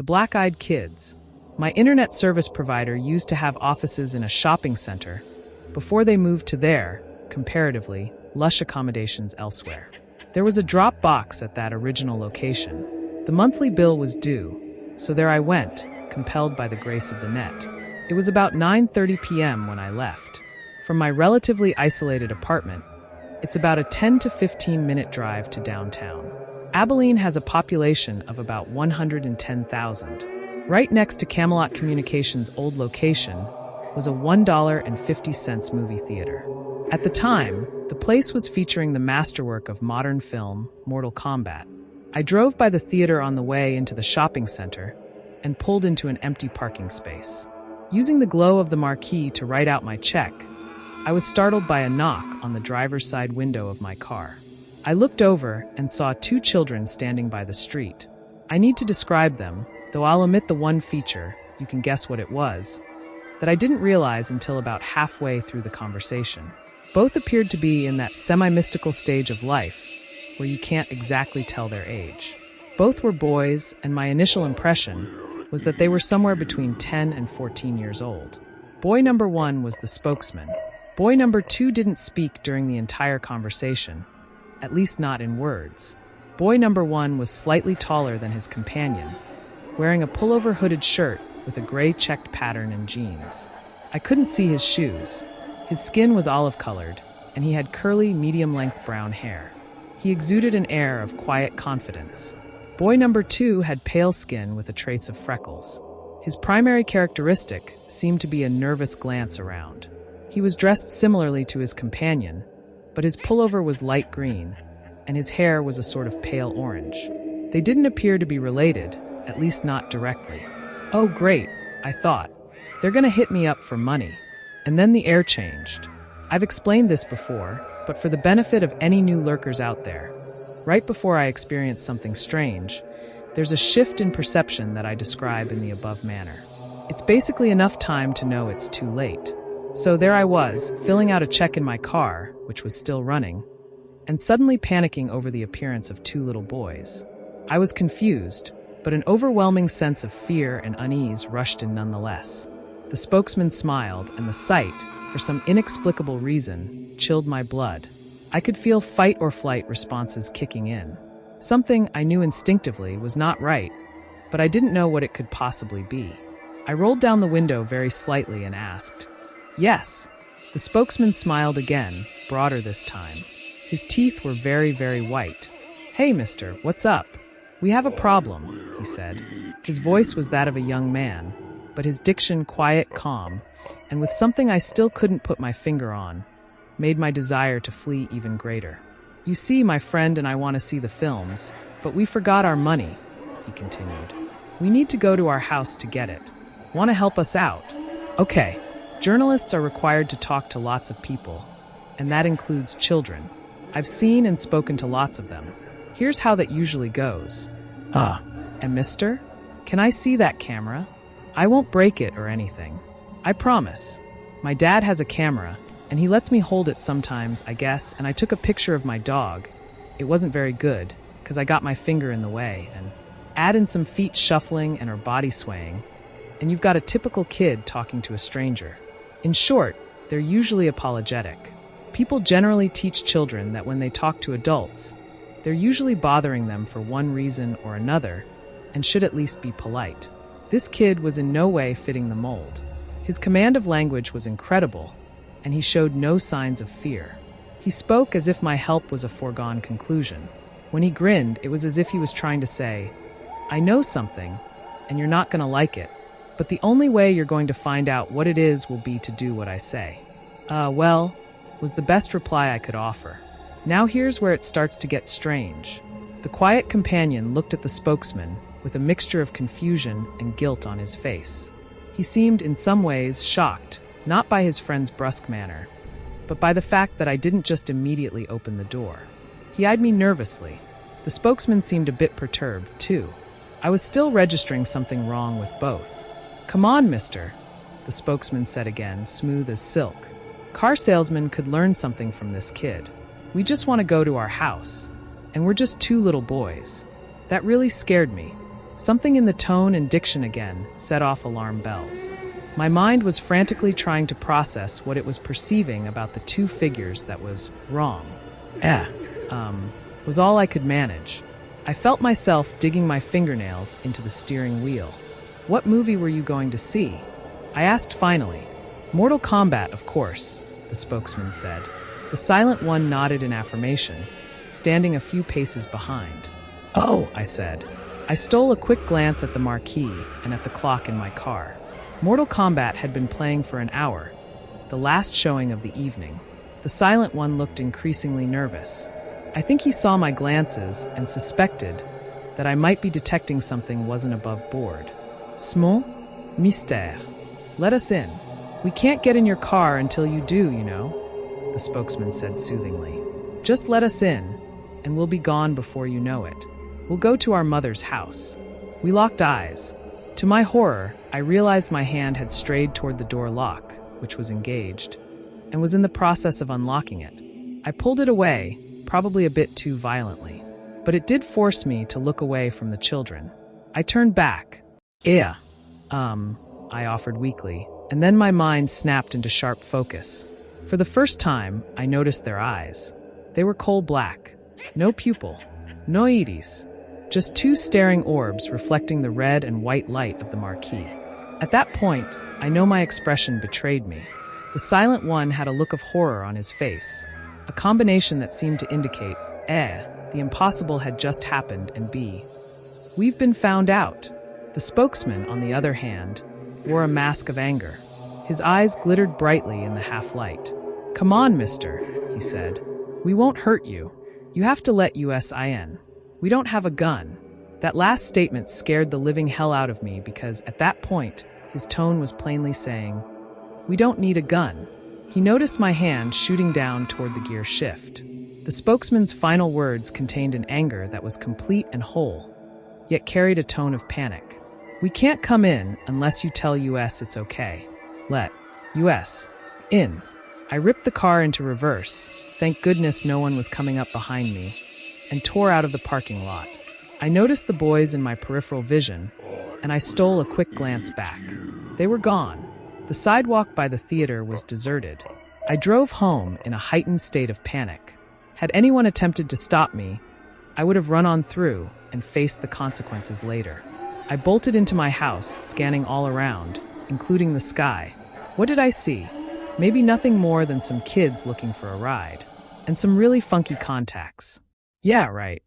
The Black-Eyed Kids. My internet service provider used to have offices in a shopping center before they moved to their, comparatively, lush accommodations elsewhere. There was a drop box at that original location. The monthly bill was due, so there I went, compelled by the grace of the net. It was about 9:30 p.m. when I left. From my relatively isolated apartment, it's about a 10 to 15-minute drive to downtown. Abilene has a population of about 110,000. Right next to Camelot Communications' old location was a $1.50 movie theater. At the time, the place was featuring the masterwork of modern film, Mortal Kombat. I drove by the theater on the way into the shopping center and pulled into an empty parking space. Using the glow of the marquee to write out my check, I was startled by a knock on the driver's side window of my car. I looked over and saw two children standing by the street. I need to describe them, though I'll omit the one feature, you can guess what it was, that I didn't realize until about halfway through the conversation. Both appeared to be in that semi-mystical stage of life where you can't exactly tell their age. Both were boys, and my initial impression was that they were somewhere between 10 and 14 years old. Boy number 1 was the spokesman. Boy number 2 didn't speak during the entire conversation, at least not in words. Boy number 1 was slightly taller than his companion, wearing a pullover hooded shirt with a gray checked pattern and jeans. I couldn't see his shoes. His skin was olive-colored, and he had curly, medium-length brown hair. He exuded an air of quiet confidence. Boy number 2 had pale skin with a trace of freckles. His primary characteristic seemed to be a nervous glance around. He was dressed similarly to his companion, but his pullover was light green, and his hair was a sort of pale orange. They didn't appear to be related, at least not directly. Oh great, I thought. They're gonna hit me up for money. And then the air changed. I've explained this before, but for the benefit of any new lurkers out there, right before I experience something strange, there's a shift in perception that I describe in the above manner. It's basically enough time to know it's too late. So there I was, filling out a check in my car, which was still running, and suddenly panicking over the appearance of two little boys. I was confused, but an overwhelming sense of fear and unease rushed in nonetheless. The spokesman smiled, and the sight, for some inexplicable reason, chilled my blood. I could feel fight or flight responses kicking in. Something I knew instinctively was not right, but I didn't know what it could possibly be. I rolled down the window very slightly and asked, "Yes." The spokesman smiled again, broader this time. His teeth were very, very white. "Hey, mister, what's up? We have a problem," he said. His voice was that of a young man, but his diction quiet, calm, and with something I still couldn't put my finger on, made my desire to flee even greater. "You see, my friend and I want to see the films, but we forgot our money," he continued. "We need to go to our house to get it. Want to help us out?" "Okay, journalists are required to talk to lots of people, and that includes children. I've seen and spoken to lots of them. Here's how that usually goes. And mister, can I see that camera? I won't break it or anything. I promise. My dad has a camera, and he lets me hold it sometimes, I guess, and I took a picture of my dog. It wasn't very good, because I got my finger in the way, and add in some feet shuffling and her body swaying, and you've got a typical kid talking to a stranger. In short, they're usually apologetic. People generally teach children that when they talk to adults, they're usually bothering them for one reason or another, and should at least be polite. This kid was in no way fitting the mold. His command of language was incredible, and he showed no signs of fear. He spoke as if my help was a foregone conclusion. When he grinned, it was as if he was trying to say, "I know something, and you're not going to like it, but the only way you're going to find out what it is will be to do what I say." Well, was the best reply I could offer. Now here's where it starts to get strange. The quiet companion looked at the spokesman with a mixture of confusion and guilt on his face. He seemed in some ways shocked, not by his friend's brusque manner, but by the fact that I didn't just immediately open the door. He eyed me nervously. The spokesman seemed a bit perturbed, too. I was still registering something wrong with both. "Come on, mister," the spokesman said again, smooth as silk. "Car salesmen could learn something from this kid. We just want to go to our house, and we're just two little boys." That really scared me. Something in the tone and diction again set off alarm bells. My mind was frantically trying to process what it was perceiving about the two figures that was wrong. Was all I could manage. I felt myself digging my fingernails into the steering wheel. What movie were you going to see? I asked finally. Mortal Kombat, of course, the spokesman said. The silent one nodded in affirmation, standing a few paces behind. Oh, I said. I stole a quick glance at the marquee and at the clock in my car. Mortal Kombat had been playing for an hour, the last showing of the evening. The silent one looked increasingly nervous. I think he saw my glances and suspected that I might be detecting something wasn't above board. Small? Mystère. Let us in. We can't get in your car until you do, you know, the spokesman said soothingly. Just let us in, and we'll be gone before you know it. We'll go to our mother's house. We locked eyes. To my horror, I realized my hand had strayed toward the door lock, which was engaged, and was in the process of unlocking it. I pulled it away, probably a bit too violently, but it did force me to look away from the children. I turned back. I offered weakly, and then my mind snapped into sharp focus. For the first time, I noticed their eyes. They were coal black. No pupil. No iris. Just two staring orbs reflecting the red and white light of the marquee. At that point, I know my expression betrayed me. The silent one had a look of horror on his face, a combination that seemed to indicate, the impossible had just happened, and B, we've been found out. The spokesman, on the other hand, wore a mask of anger. His eyes glittered brightly in the half-light. Come on, mister, he said. We won't hurt you. You have to let us in. We don't have a gun. That last statement scared the living hell out of me because, at that point, his tone was plainly saying, we don't need a gun. He noticed my hand shooting down toward the gear shift. The spokesman's final words contained an anger that was complete and whole, yet carried a tone of panic. We can't come in unless you tell us it's okay. Let us in. I ripped the car into reverse, thank goodness no one was coming up behind me, and tore out of the parking lot. I noticed the boys in my peripheral vision, and I stole a quick glance back. They were gone. The sidewalk by the theater was deserted. I drove home in a heightened state of panic. Had anyone attempted to stop me, I would have run on through and faced the consequences later. I bolted into my house, scanning all around, including the sky. What did I see? Maybe nothing more than some kids looking for a ride. And some really funky contacts. Yeah, right.